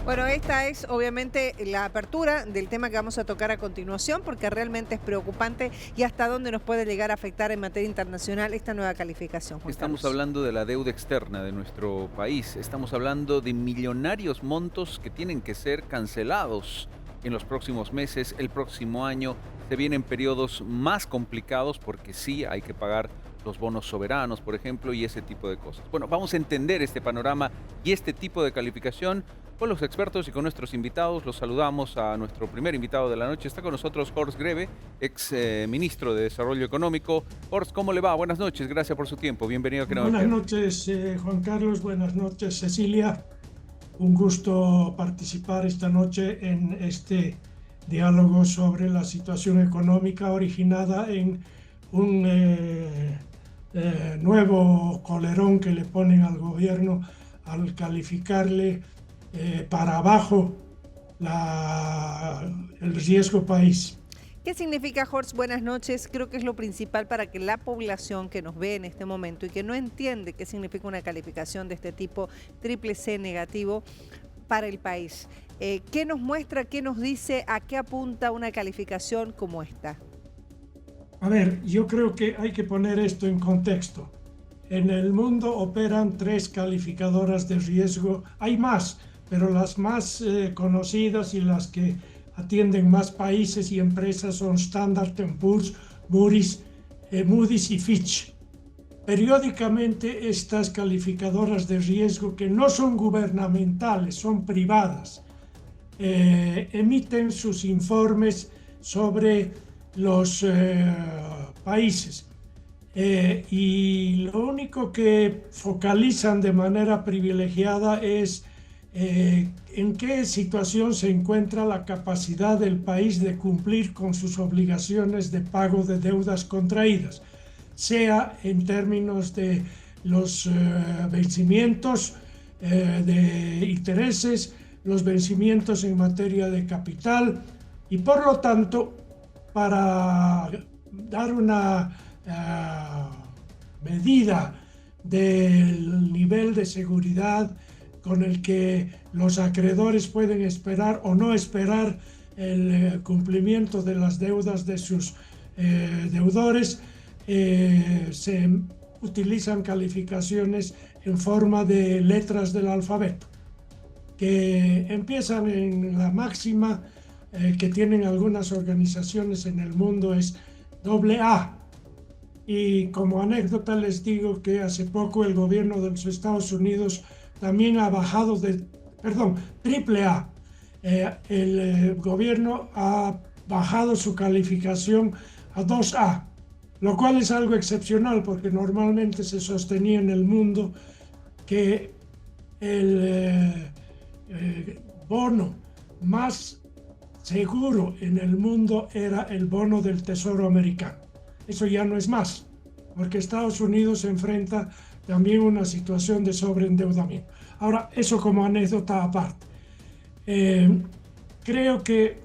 Bueno, esta es obviamente la apertura del tema que vamos a tocar a continuación, porque realmente es preocupante y hasta dónde nos puede llegar a afectar en materia internacional esta nueva calificación, Juan Estamos Carlos. hablando de la deuda externa de nuestro país. Estamos hablando de millonarios montos que tienen que ser cancelados en los próximos meses, el próximo año. Se vienen periodos más complicados porque sí hay que pagar los bonos soberanos, por ejemplo, y ese tipo de cosas. Bueno, vamos a entender este panorama y este tipo de calificación con los expertos y con nuestros invitados. Los saludamos a nuestro primer invitado de la noche. Está con nosotros Horst Greve, ex ministro de Desarrollo Económico. Horst, ¿cómo le va? Buenas noches, gracias por su tiempo. Bienvenido a Que no me Buenas pierdo. noches, Juan Carlos. Buenas noches, Cecilia. Un gusto participar esta noche en este diálogo sobre la situación económica originada en un nuevo colerón que le ponen al gobierno al calificarle para abajo el riesgo país. ¿Qué significa, Horst? Buenas noches. Creo que es lo principal para que la población que nos ve en este momento y que no entiende qué significa una calificación de este tipo, triple C negativo, para el país. ¿Qué nos muestra, qué nos dice, a qué apunta una calificación como esta? A ver, yo creo que hay que poner esto en contexto. En el mundo operan tres calificadoras de riesgo. Hay más, pero las más conocidas y las que atienden más países y empresas son Standard Poor's, Moody's y Fitch. Periódicamente estas calificadoras de riesgo, que no son gubernamentales, son privadas, emiten sus informes sobre los países. Y lo único que focalizan de manera privilegiada es en qué situación se encuentra la capacidad del país de cumplir con sus obligaciones de pago de deudas contraídas, sea en términos de los vencimientos de intereses, los vencimientos en materia de capital, y por lo tanto, para dar una medida del nivel de seguridad con el que los acreedores pueden esperar o no esperar el cumplimiento de las deudas de sus deudores, se utilizan calificaciones en forma de letras del alfabeto, que empiezan en la máxima que tienen algunas organizaciones en el mundo, es AA. Y como anécdota les digo que hace poco el gobierno de los Estados Unidos también ha bajado AAA. El gobierno ha bajado su calificación a 2A, lo cual es algo excepcional porque normalmente se sostenía en el mundo que el bono más seguro en el mundo era el bono del Tesoro americano. Eso ya no es más, porque Estados Unidos se enfrenta también a una situación de sobreendeudamiento. Ahora, eso como anécdota aparte. Creo que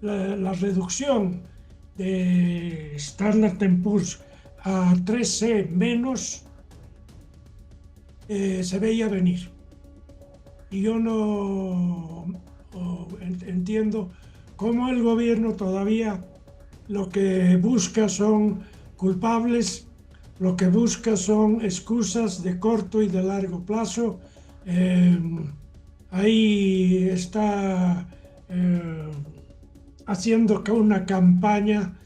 la reducción de Standard Poor's a 3C menos se veía venir. Y yo no entiendo cómo el gobierno todavía lo que busca son culpables, lo que busca son excusas de corto y de largo plazo. Ahí está haciendo una campaña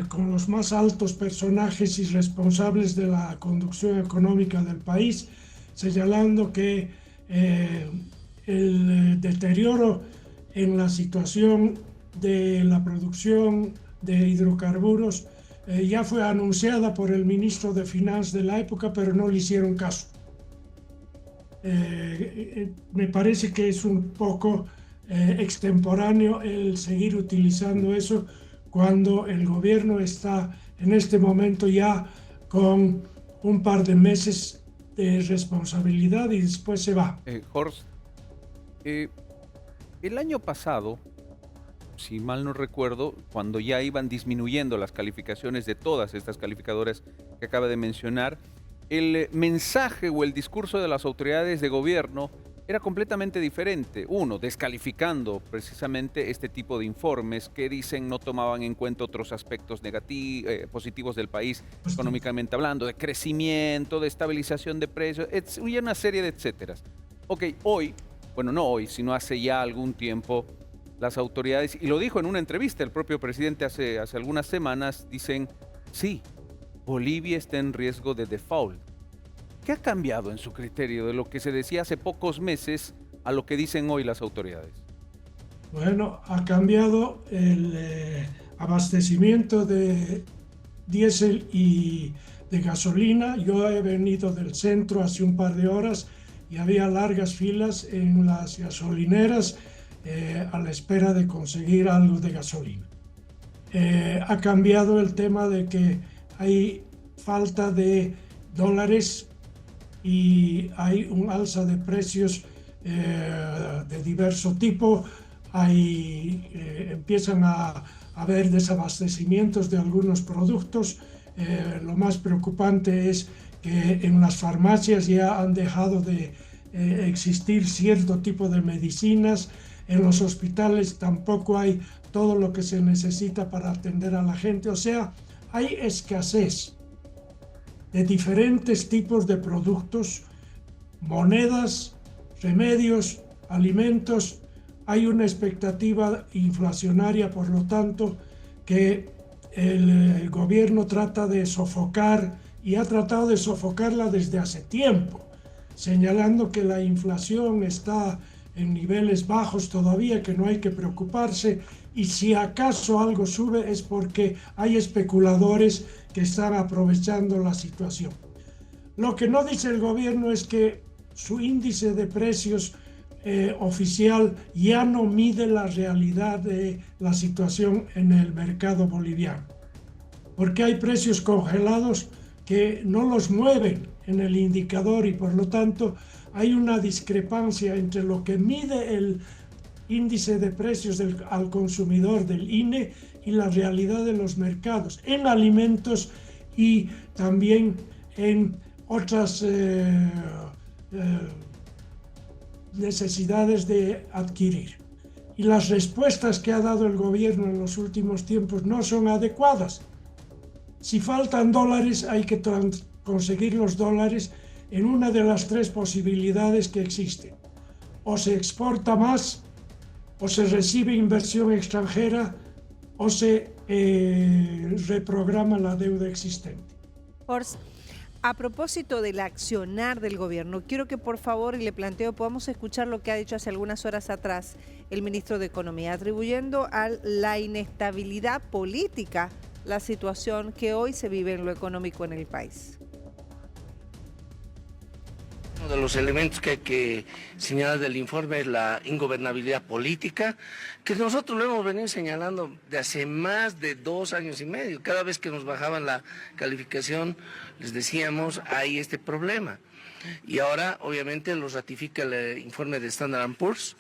con los más altos personajes y responsables de la conducción económica del país, señalando que el deterioro en la situación de la producción de hidrocarburos ya fue anunciada por el ministro de Finanzas de la época, pero no le hicieron caso. Me parece que es un poco extemporáneo el seguir utilizando eso cuando el gobierno está en este momento ya con un par de meses de responsabilidad y después se va. Horst, el año pasado, si mal no recuerdo, cuando ya iban disminuyendo las calificaciones de todas estas calificadoras que acaba de mencionar, el mensaje o el discurso de las autoridades de gobierno era completamente diferente. Uno, descalificando precisamente este tipo de informes que dicen no tomaban en cuenta otros aspectos positivos del país, económicamente hablando, de crecimiento, de estabilización de precios, y una serie de etcéteras. Ok, hoy, bueno, no hoy, sino hace ya algún tiempo, las autoridades, y lo dijo en una entrevista el propio presidente hace algunas semanas, dicen, sí, Bolivia está en riesgo de default. ¿Qué ha cambiado en su criterio de lo que se decía hace pocos meses a lo que dicen hoy las autoridades? Bueno, ha cambiado el abastecimiento de diésel y de gasolina. Yo he venido del centro hace un par de horas y había largas filas en las gasolineras a la espera de conseguir algo de gasolina. Ha cambiado el tema de que hay falta de dólares y hay un alza de precios de diverso tipo. Empiezan a haber desabastecimientos de algunos productos. Lo más preocupante es que en las farmacias ya han dejado de existir cierto tipo de medicinas. En los hospitales tampoco hay todo lo que se necesita para atender a la gente. O sea, hay escasez de diferentes tipos de productos, monedas, remedios, alimentos. Hay una expectativa inflacionaria, por lo tanto, que el gobierno trata de sofocar y ha tratado de sofocarla desde hace tiempo, señalando que la inflación está en niveles bajos todavía, que no hay que preocuparse, y si acaso algo sube es porque hay especuladores que están aprovechando la situación. Lo que no dice el gobierno es que su índice de precios oficial ya no mide la realidad de la situación en el mercado boliviano, porque hay precios congelados que no los mueven en el indicador y por lo tanto hay una discrepancia entre lo que mide el índice de precios al consumidor del INE y la realidad de los mercados en alimentos y también en otras necesidades de adquirir. Y las respuestas que ha dado el gobierno en los últimos tiempos no son adecuadas. Si faltan dólares, hay que conseguir los dólares en una de las tres posibilidades que existen. O se exporta más, o se recibe inversión extranjera, o se reprograma la deuda existente. Horst, a propósito del accionar del gobierno, quiero que por favor, y le planteo, podamos escuchar lo que ha dicho hace algunas horas atrás el ministro de Economía, atribuyendo a la inestabilidad política la situación que hoy se vive en lo económico en el país. Uno de los elementos que hay que señalar del informe es la ingobernabilidad política, que nosotros lo hemos venido señalando de hace más de 2 años y medio. Cada vez que nos bajaban la calificación, les decíamos, hay este problema. Y ahora, obviamente, lo ratifica el informe de Standard & Poor's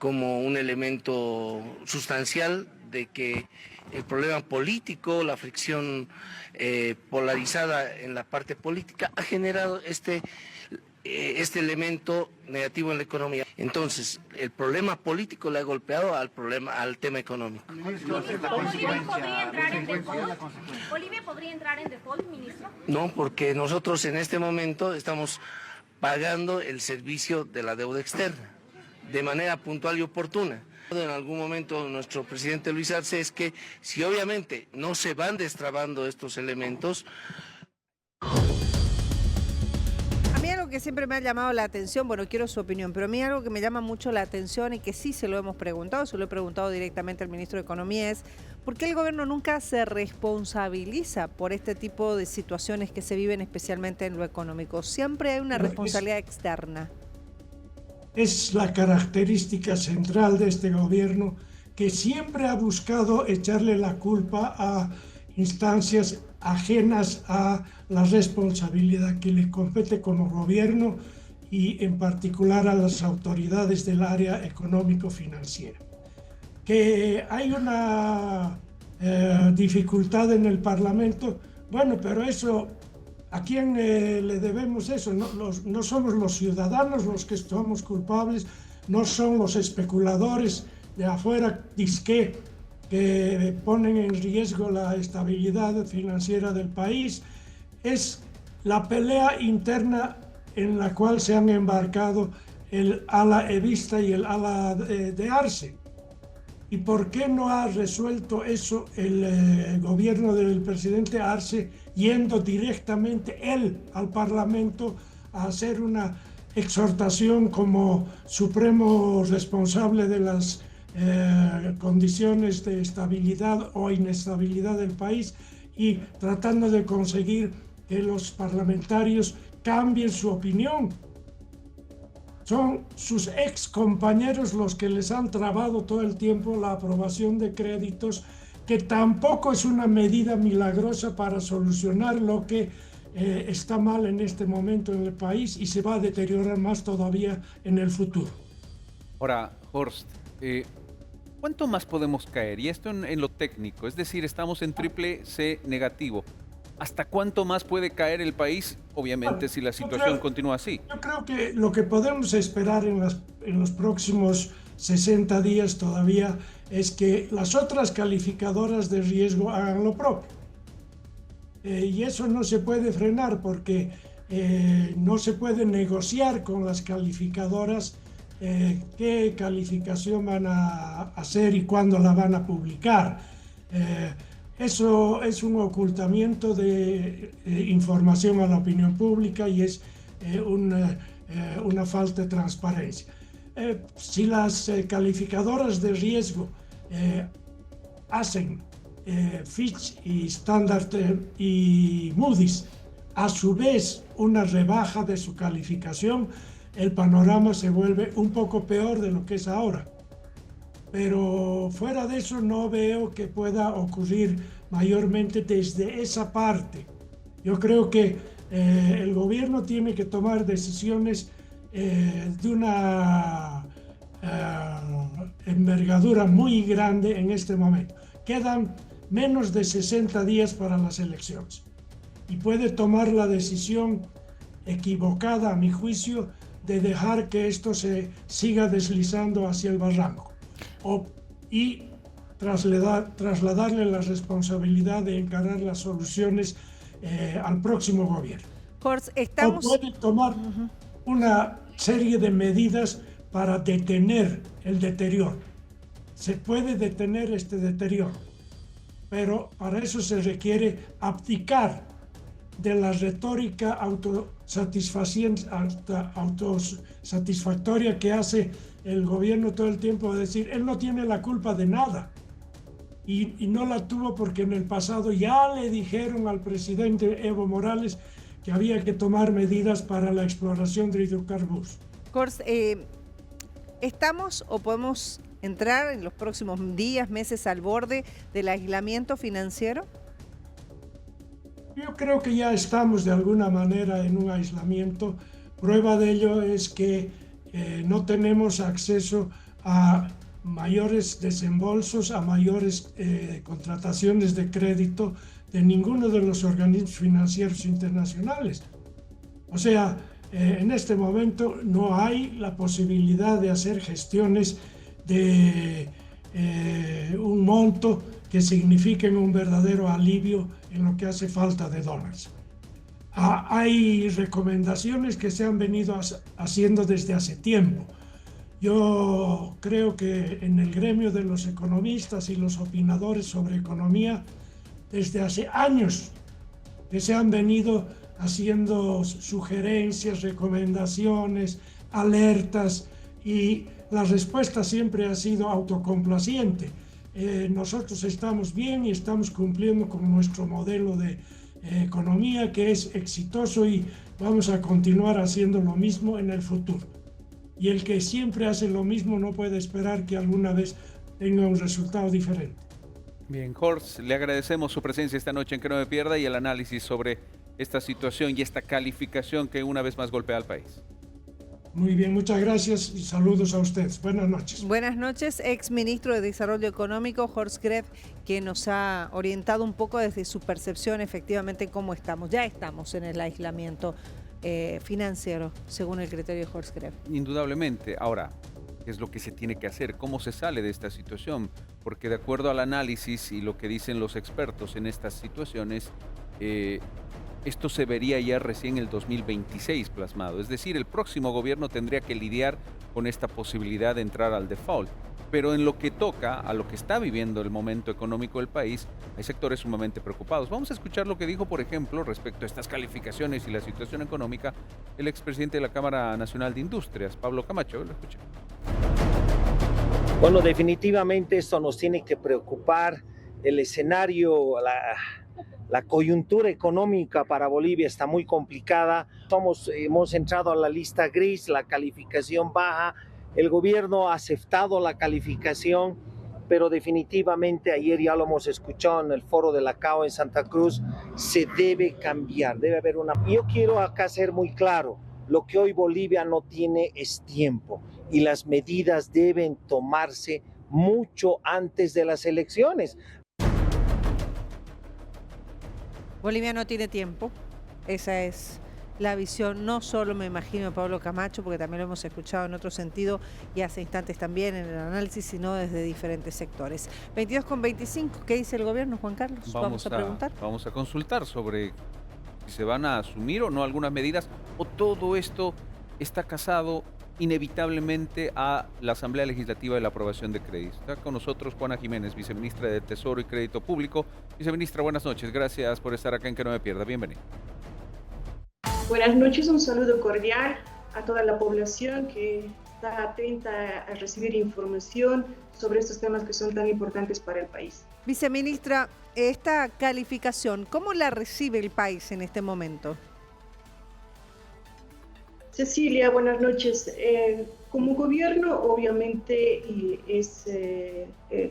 como un elemento sustancial de que el problema político, la fricción polarizada en la parte política ha generado este elemento negativo en la economía. Entonces, el problema político le ha golpeado al tema económico. ¿Bolivia podría entrar en default, ministro? No, porque nosotros en este momento estamos pagando el servicio de la deuda externa de manera puntual y oportuna. En algún momento nuestro presidente Luis Arce es que si obviamente no se van destrabando estos elementos. A mí algo que siempre me ha llamado la atención, bueno, quiero su opinión, pero a mí algo que me llama mucho la atención y que sí se lo hemos preguntado, se lo he preguntado directamente al ministro de Economía, es ¿por qué el gobierno nunca se responsabiliza por este tipo de situaciones que se viven especialmente en lo económico? Siempre hay una responsabilidad externa. Es la característica central de este gobierno, que siempre ha buscado echarle la culpa a instancias ajenas a la responsabilidad que le compete como gobierno y en particular a las autoridades del área económico-financiera. Que hay una dificultad en el Parlamento, bueno, pero eso ¿A quién le debemos eso? No somos los ciudadanos los que somos culpables, no son los especuladores de afuera que ponen en riesgo la estabilidad financiera del país. Es la pelea interna en la cual se han embarcado el ala evista y el ala de Arce. ¿Y por qué no ha resuelto eso el gobierno del presidente Arce yendo directamente él al Parlamento a hacer una exhortación como supremo responsable de las condiciones de estabilidad o inestabilidad del país y tratando de conseguir que los parlamentarios cambien su opinión? Son sus ex compañeros los que les han trabado todo el tiempo la aprobación de créditos, que tampoco es una medida milagrosa para solucionar lo que está mal en este momento en el país y se va a deteriorar más todavía en el futuro. Ahora, Horst, ¿cuánto más podemos caer? Y esto en lo técnico, es decir, estamos en triple C negativo. ¿Hasta cuánto más puede caer el país? Obviamente, si la situación continúa así. Yo creo que lo que podemos esperar en los próximos 60 días todavía es que las otras calificadoras de riesgo hagan lo propio. Y eso no se puede frenar porque no se puede negociar con las calificadoras qué calificación van a hacer y cuándo la van a publicar. Eso es un ocultamiento de información a la opinión pública y es una falta de transparencia. Si las calificadoras de riesgo hacen Fitch y Standard y Moody's a su vez una rebaja de su calificación, el panorama se vuelve un poco peor de lo que es ahora. Pero fuera de eso no veo que pueda ocurrir mayormente desde esa parte. Yo creo que el gobierno tiene que tomar decisiones de una envergadura muy grande en este momento. Quedan menos de 60 días para las elecciones y puede tomar la decisión equivocada, a mi juicio, de dejar que esto se siga deslizando hacia el barranco. Y trasladarle la responsabilidad de encarar las soluciones al próximo gobierno. Horst, O puede tomar una serie de medidas para detener el deterioro. Se puede detener este deterioro, pero para eso se requiere abdicar de la retórica autosatisfactoria que hace el gobierno todo el tiempo, de decir, él no tiene la culpa de nada. Y no la tuvo porque en el pasado ya le dijeron al presidente Evo Morales que había que tomar medidas para la exploración de hidrocarburos. Horst, ¿estamos o podemos entrar en los próximos días, meses al borde del aislamiento financiero? Yo creo que ya estamos de alguna manera en un aislamiento. Prueba de ello es que no tenemos acceso a mayores desembolsos, a mayores contrataciones de crédito de ninguno de los organismos financieros internacionales. O sea, en este momento no hay la posibilidad de hacer gestiones de un monto que signifiquen un verdadero alivio en lo que hace falta de dólares. Hay recomendaciones que se han venido haciendo desde hace tiempo. Yo creo que en el gremio de los economistas y los opinadores sobre economía, desde hace años que se han venido haciendo sugerencias, recomendaciones, alertas, y la respuesta siempre ha sido autocomplaciente. Nosotros estamos bien y estamos cumpliendo con nuestro modelo de economía, que es exitoso, y vamos a continuar haciendo lo mismo en el futuro. Y el que siempre hace lo mismo no puede esperar que alguna vez tenga un resultado diferente. Bien, Horst, le agradecemos su presencia esta noche en Que No Me Pierda y el análisis sobre esta situación y esta calificación que una vez más golpea al país. Muy bien, muchas gracias y saludos a ustedes. Buenas noches. Buenas noches, ex ministro de Desarrollo Económico, Horst Gref, que nos ha orientado un poco desde su percepción efectivamente cómo estamos. Ya estamos en el aislamiento financiero, según el criterio de Horst Gref. Indudablemente. Ahora, ¿qué es lo que se tiene que hacer? ¿Cómo se sale de esta situación? Porque de acuerdo al análisis y lo que dicen los expertos en estas situaciones, esto se vería ya recién el 2026 plasmado. Es decir, el próximo gobierno tendría que lidiar con esta posibilidad de entrar al default. Pero en lo que toca a lo que está viviendo el momento económico del país, hay sectores sumamente preocupados. Vamos a escuchar lo que dijo, por ejemplo, respecto a estas calificaciones y la situación económica, el expresidente de la Cámara Nacional de Industrias, Pablo Camacho. Lo escuchamos. Bueno, definitivamente esto nos tiene que preocupar. El escenario, la coyuntura económica para Bolivia está muy complicada. Hemos entrado a la lista gris, la calificación baja. El gobierno ha aceptado la calificación, pero definitivamente ayer ya lo hemos escuchado en el foro de la CAO en Santa Cruz, se debe cambiar, debe haber una... Yo quiero acá ser muy claro, lo que hoy Bolivia no tiene es tiempo y las medidas deben tomarse mucho antes de las elecciones. Bolivia no tiene tiempo, esa es la visión, no solo me imagino de Pablo Camacho, porque también lo hemos escuchado en otro sentido y hace instantes también en el análisis, sino desde diferentes sectores. 22:25, ¿qué dice el gobierno, Juan Carlos? Vamos a preguntar. Vamos a consultar sobre si se van a asumir o no algunas medidas, o todo esto está casado inevitablemente a la Asamblea Legislativa de la aprobación de créditos. Está con nosotros Juana Jiménez, viceministra de Tesoro y Crédito Público. Viceministra, buenas noches. Gracias por estar acá en Que No Me Pierda. Bienvenida. Buenas noches, un saludo cordial a toda la población que está atenta a recibir información sobre estos temas que son tan importantes para el país. Viceministra, esta calificación, ¿cómo la recibe el país en este momento? Cecilia, buenas noches. Como gobierno, obviamente,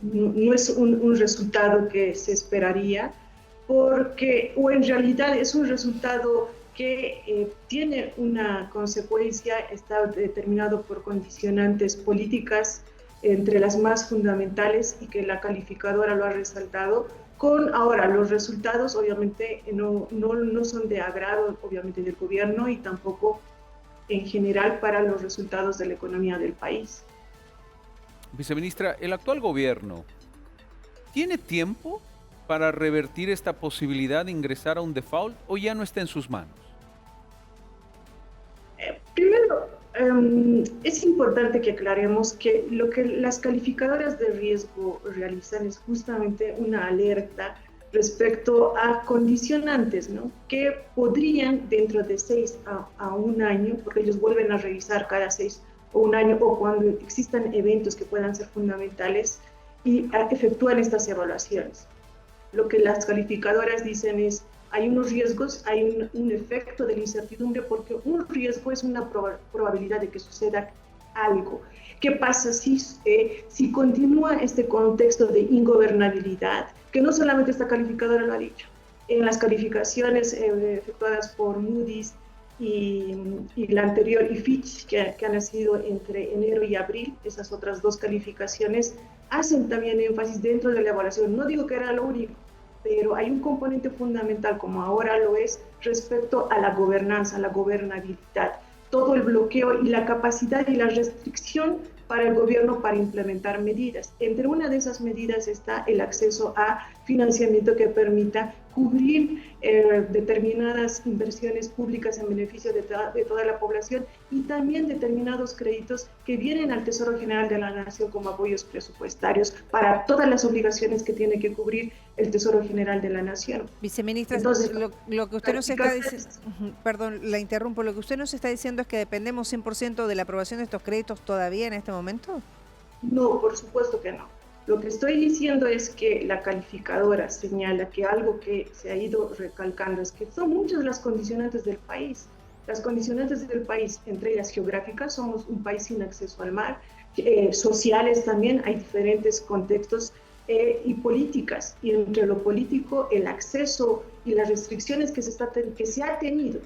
no es un resultado que se esperaría, o en realidad es un resultado que tiene una consecuencia, está determinado por condicionantes políticas, entre las más fundamentales, y que la calificadora lo ha resaltado. Ahora, los resultados obviamente no son de agrado, obviamente, del gobierno y tampoco en general para los resultados de la economía del país. Viceministra, ¿el actual gobierno tiene tiempo para revertir esta posibilidad de ingresar a un default o ya no está en sus manos? Primero, es importante que aclaremos que lo que las calificadoras de riesgo realizan es justamente una alerta respecto a condicionantes, ¿no?, que podrían dentro de 6 a 1 año, porque ellos vuelven a revisar cada 6 o 1 año, o cuando existan eventos que puedan ser fundamentales, y efectúan estas evaluaciones. Lo que las calificadoras dicen es, hay unos riesgos, hay un efecto de la incertidumbre, porque un riesgo es una probabilidad de que suceda algo. ¿Qué pasa si continúa este contexto de ingobernabilidad? Que no solamente esta calificadora lo ha dicho. En las calificaciones efectuadas por Moody's y la anterior, y Fitch, que han nacido entre enero y abril, esas otras dos calificaciones hacen también énfasis dentro de la evaluación. No digo que era lo único, pero hay un componente fundamental, como ahora lo es, respecto a la gobernanza, a la gobernabilidad, todo el bloqueo y la capacidad y la restricción para el gobierno para implementar medidas. Entre una de esas medidas está el acceso a financiamiento que permita cubrir determinadas inversiones públicas en beneficio de toda la población, y también determinados créditos que vienen al Tesoro General de la Nación como apoyos presupuestarios para todas las obligaciones que tiene que cubrir el Tesoro General de la Nación. Viceministra, entonces, lo que usted nos está diciendo, perdón, la interrumpo, lo que usted nos está diciendo es que dependemos 100% de la aprobación de estos créditos todavía en este momento. No, por supuesto que no. Lo que estoy diciendo es que la calificadora señala que algo que se ha ido recalcando es que son muchas las condicionantes del país. Las condicionantes del país, entre ellas geográficas, somos un país sin acceso al mar, sociales también, hay diferentes contextos, y políticas. Y entre lo político, el acceso y las restricciones que se ha tenido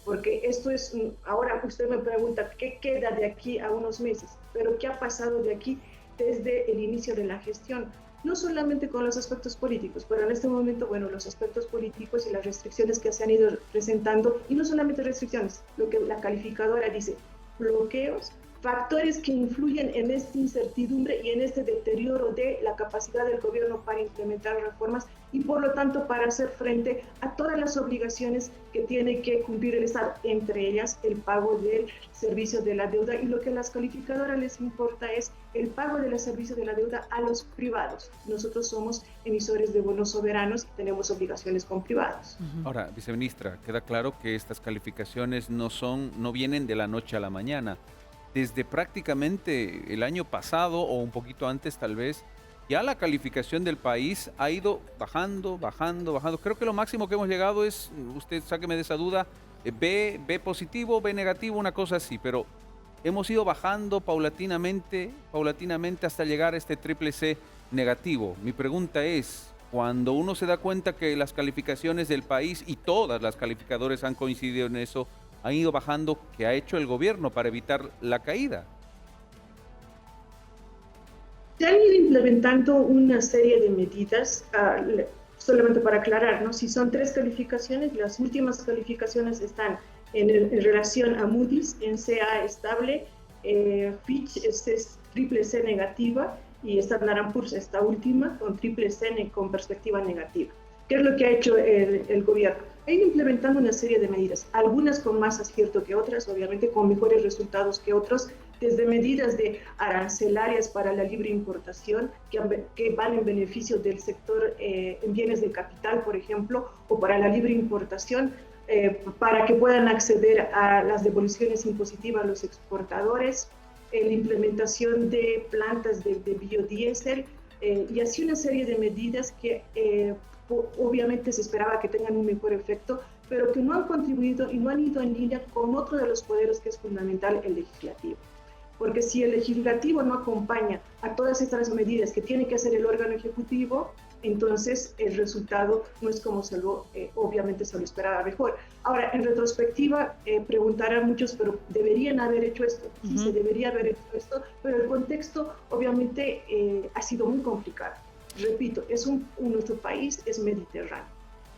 porque esto es, ahora usted me pregunta, ¿qué queda de aquí a unos meses? Pero ¿qué ha pasado de aquí desde el inicio de la gestión? No solamente con los aspectos políticos, pero en este momento, bueno, los aspectos políticos y las restricciones que se han ido presentando, y no solamente restricciones, lo que la calificadora dice, bloqueos, factores que influyen en esta incertidumbre y en este deterioro de la capacidad del gobierno para implementar reformas y por lo tanto para hacer frente a todas las obligaciones que tiene que cumplir el Estado, entre ellas el pago del servicio de la deuda, y lo que a las calificadoras les importa es el pago del servicio de la deuda a los privados. Nosotros somos emisores de bonos soberanos y tenemos obligaciones con privados. Ahora, viceministra, queda claro que estas calificaciones no vienen de la noche a la mañana. Desde prácticamente el año pasado o un poquito antes tal vez, ya la calificación del país ha ido bajando. Creo que lo máximo que hemos llegado es, usted sáqueme de esa duda, B positivo, B negativo, una cosa así, pero hemos ido bajando paulatinamente hasta llegar a este triple C negativo. Mi pregunta es, cuando uno se da cuenta que las calificaciones del país, y todas las calificadoras han coincidido en eso, han ido bajando, ¿qué ha hecho el gobierno para evitar la caída? Se han ido implementando una serie de medidas, solamente para aclarar, ¿no? Si son 3 calificaciones, las últimas calificaciones están en relación a Moody's, en CA estable, Fitch es triple C negativa, y Standard & Poor's esta última con triple C con perspectiva negativa. ¿Qué es lo que ha hecho el gobierno? Ha ido implementando una serie de medidas, algunas con más acierto que otras, obviamente con mejores resultados que otros, desde medidas de arancelarias para la libre importación, que van en beneficio del sector en bienes de capital, por ejemplo, o para la libre importación, para que puedan acceder a las devoluciones impositivas a los exportadores, la implementación de plantas de biodiesel, y así una serie de medidas que obviamente se esperaba que tengan un mejor efecto, pero que no han contribuido y no han ido en línea con otro de los poderes que es fundamental, el legislativo. Porque si el legislativo no acompaña a todas estas medidas que tiene que hacer el órgano ejecutivo, entonces el resultado no es como obviamente se lo esperaba mejor. Ahora, en retrospectiva, preguntarán muchos, pero ¿deberían haber hecho esto? Sí, se debería haber hecho esto, pero el contexto obviamente ha sido muy complicado. Repito, nuestro país es mediterráneo.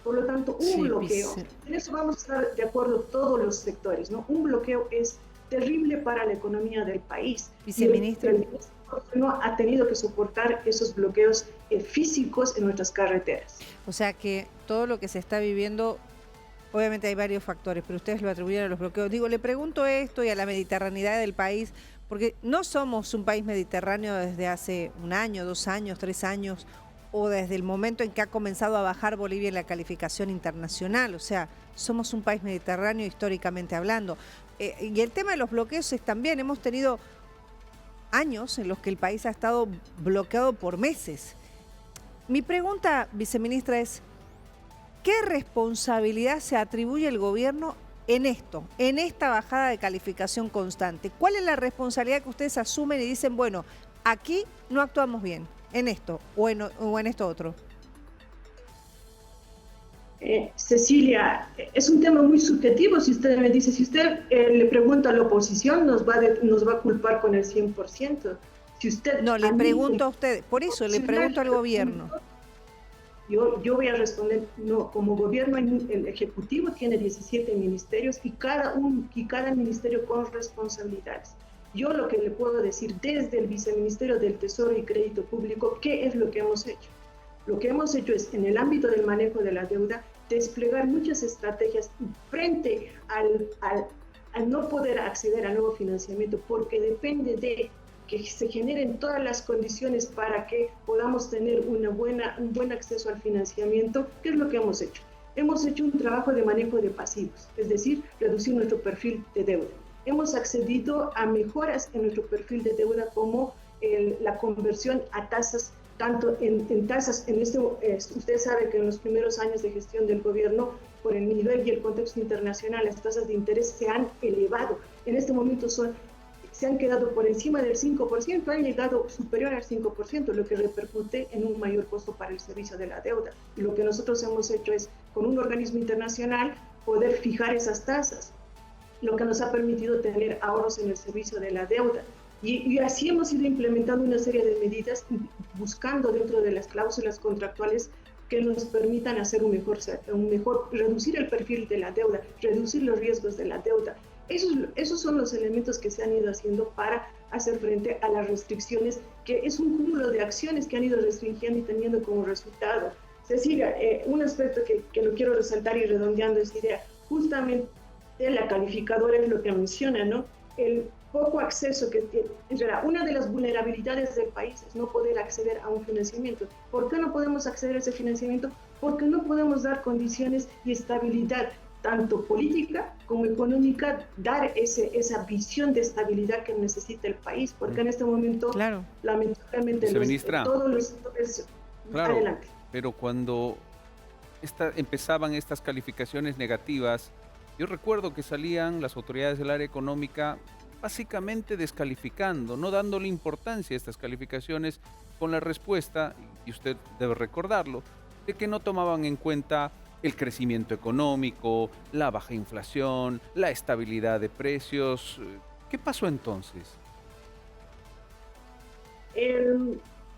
Por lo tanto, un bloqueo, en eso vamos a estar de acuerdo todos los sectores, ¿no? Un bloqueo es terrible para la economía del país. Viceministra. El gobierno ha tenido que soportar esos bloqueos físicos en nuestras carreteras. O sea que todo lo que se está viviendo, obviamente hay varios factores, pero ustedes lo atribuyen a los bloqueos. Digo, le pregunto esto y a la mediterraneidad del país, porque no somos un país mediterráneo desde hace 1 año, 2 años, 3 años, o desde el momento en que ha comenzado a bajar Bolivia en la calificación internacional. O sea, somos un país mediterráneo históricamente hablando. Y el tema de los bloqueos es también, hemos tenido años en los que el país ha estado bloqueado por meses. Mi pregunta, viceministra, es ¿qué responsabilidad se atribuye el gobierno en esto, en esta bajada de calificación constante? ¿Cuál es la responsabilidad que ustedes asumen y dicen, bueno, aquí no actuamos bien, en esto o en esto otro? Cecilia, es un tema muy subjetivo. Si usted me dice, si usted le pregunta a la oposición, nos va a culpar con el 100%. Si usted no, le pregunto a usted, por eso le pregunto al gobierno. Yo voy a responder, no, como gobierno el Ejecutivo tiene 17 ministerios y cada ministerio con responsabilidades. Yo lo que le puedo decir desde el Viceministerio del Tesoro y Crédito Público, ¿qué es lo que hemos hecho? Lo que hemos hecho es, en el ámbito del manejo de la deuda, desplegar muchas estrategias frente al no poder acceder al nuevo financiamiento, porque depende de que se generen todas las condiciones para que podamos tener un buen acceso al financiamiento. ¿Qué es lo que hemos hecho? Hemos hecho un trabajo de manejo de pasivos, es decir, reducir nuestro perfil de deuda. Hemos accedido a mejoras en nuestro perfil de deuda como la conversión a tasas, tanto en tasas, usted sabe que en los primeros años de gestión del gobierno, por el nivel y el contexto internacional, las tasas de interés se han elevado. En este momento se han quedado por encima del 5%, han llegado superior al 5%, lo que repercute en un mayor costo para el servicio de la deuda. Y lo que nosotros hemos hecho es, con un organismo internacional, poder fijar esas tasas, lo que nos ha permitido tener ahorros en el servicio de la deuda. Y así hemos ido implementando una serie de medidas, buscando dentro de las cláusulas contractuales que nos permitan hacer un mejor, reducir el perfil de la deuda, reducir los riesgos de la deuda. Esos son los elementos que se han ido haciendo para hacer frente a las restricciones, que es un cúmulo de acciones que han ido restringiendo y teniendo como resultado. Cecilia, un aspecto que lo quiero resaltar y redondeando esta idea, justamente la calificadora es lo que menciona, ¿no? El poco acceso que tiene. En realidad, una de las vulnerabilidades del país es no poder acceder a un financiamiento. ¿Por qué no podemos acceder a ese financiamiento? Porque no podemos dar condiciones y estabilidad, tanto política como económica, dar esa visión de estabilidad que necesita el país, porque en este momento, claro, lamentablemente, todos los sectores... Claro, adelante. pero cuando empezaban estas calificaciones negativas, yo recuerdo que salían las autoridades del área económica básicamente descalificando, no dándole importancia a estas calificaciones, con la respuesta, y usted debe recordarlo, de que no tomaban en cuenta el crecimiento económico, la baja inflación, la estabilidad de precios. ¿Qué pasó entonces?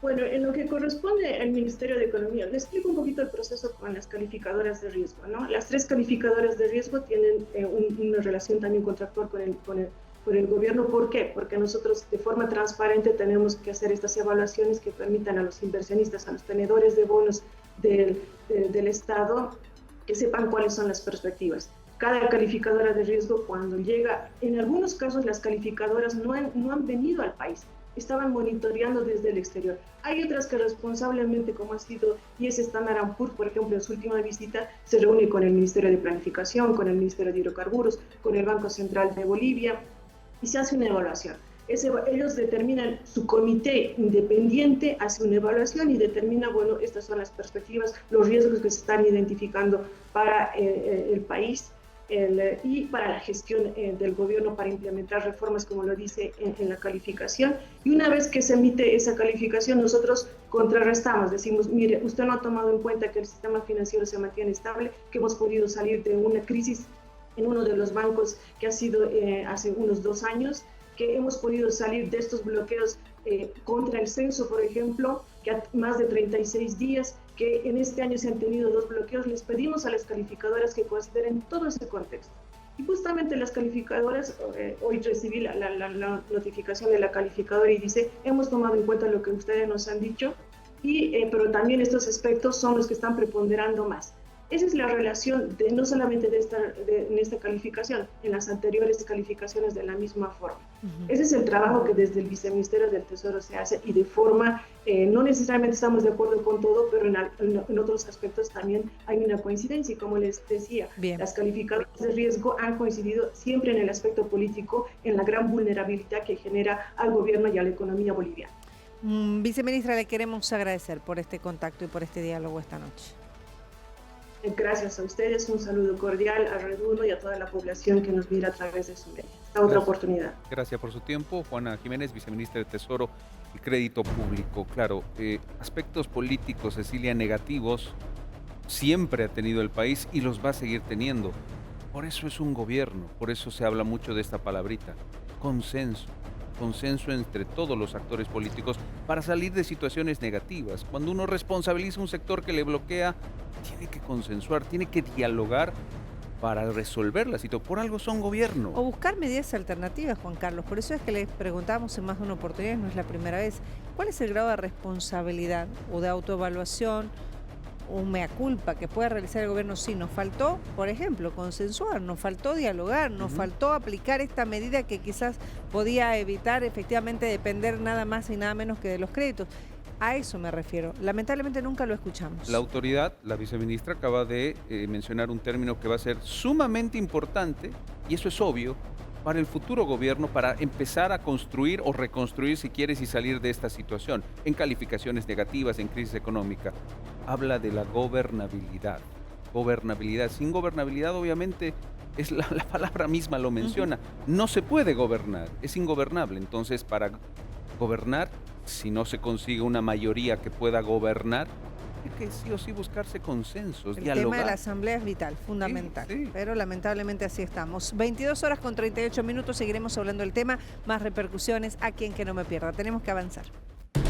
Bueno, en lo que corresponde al Ministerio de Economía, le explico un poquito el proceso con las calificadoras de riesgo, ¿no? Las 3 calificadoras de riesgo tienen una relación también contractual con el gobierno. ¿Por qué? Porque nosotros de forma transparente tenemos que hacer estas evaluaciones que permitan a los inversionistas, a los tenedores de bonos del Estado, que sepan cuáles son las perspectivas. Cada calificadora de riesgo, cuando llega, en algunos casos las calificadoras no han venido al país, estaban monitoreando desde el exterior. Hay otras que responsablemente, como ha sido IES Standard & Poor's, por ejemplo, en su última visita, se reúne con el Ministerio de Planificación, con el Ministerio de Hidrocarburos, con el Banco Central de Bolivia, y se hace una evaluación. Ellos determinan, su comité independiente hace una evaluación y determina, bueno, estas son las perspectivas, los riesgos que se están identificando para el país y para la gestión del gobierno para implementar reformas, como lo dice en la calificación. Y una vez que se emite esa calificación, nosotros contrarrestamos, decimos, mire, usted no ha tomado en cuenta que el sistema financiero se mantiene estable, que hemos podido salir de una crisis en uno de los bancos que ha sido hace unos 2 años, que hemos podido salir de estos bloqueos contra el censo, por ejemplo, que a más de 36 días, que en este año se han tenido 2 bloqueos. Les pedimos a las calificadoras que consideren todo ese contexto. Y justamente las calificadoras, hoy recibí la notificación de la calificadora y dice, hemos tomado en cuenta lo que ustedes nos han dicho, pero también estos aspectos son los que están preponderando más. Esa es la relación no solamente en esta calificación, en las anteriores calificaciones de la misma forma. Ese es el trabajo que desde el Viceministerio del Tesoro se hace y de forma, no necesariamente estamos de acuerdo con todo, pero en otros aspectos también hay una coincidencia. Y como les decía, las calificadoras de riesgo han coincidido siempre en el aspecto político, en la gran vulnerabilidad que genera al gobierno y a la economía boliviana. Viceministra, le queremos agradecer por este contacto y por este diálogo esta noche. Gracias a ustedes, un saludo cordial a Reduno y a toda la población que nos mira a través de su medio. Hasta otra oportunidad. Gracias por su tiempo. Juana Jiménez, viceministra de Tesoro y Crédito Público. Claro, aspectos políticos, Cecilia, negativos, siempre ha tenido el país y los va a seguir teniendo. Por eso es un gobierno, por eso se habla mucho de esta palabrita, consenso. Consenso entre todos los actores políticos para salir de situaciones negativas. Cuando uno responsabiliza un sector que le bloquea, tiene que consensuar, tiene que dialogar para resolver la situación. Por algo son gobierno. O buscar medidas alternativas, Juan Carlos. Por eso es que les preguntamos en más de una oportunidad, no es la primera vez, ¿cuál es el grado de responsabilidad o de autoevaluación un mea culpa que pueda realizar el gobierno? Sí, nos faltó, por ejemplo, consensuar, nos faltó dialogar, nos faltó aplicar esta medida que quizás podía evitar efectivamente depender nada más y nada menos que de los créditos. A eso me refiero. Lamentablemente nunca lo escuchamos. La autoridad, la viceministra, acaba de mencionar un término que va a ser sumamente importante, y eso es obvio, para el futuro gobierno, para empezar a construir o reconstruir, si quieres, y salir de esta situación, en calificaciones negativas, en crisis económica. Habla de la gobernabilidad. Gobernabilidad. Sin gobernabilidad, obviamente, es la palabra misma lo menciona. No se puede gobernar, es ingobernable. Entonces, para gobernar, si no se consigue una mayoría que pueda gobernar, que sí o sí buscarse consensos, El dialogar. tema de la asamblea es vital, fundamental, sí. pero lamentablemente así estamos. 22 horas con 38 minutos, seguiremos hablando del tema, más repercusiones aquí en Que No Me Pierda. Tenemos que avanzar.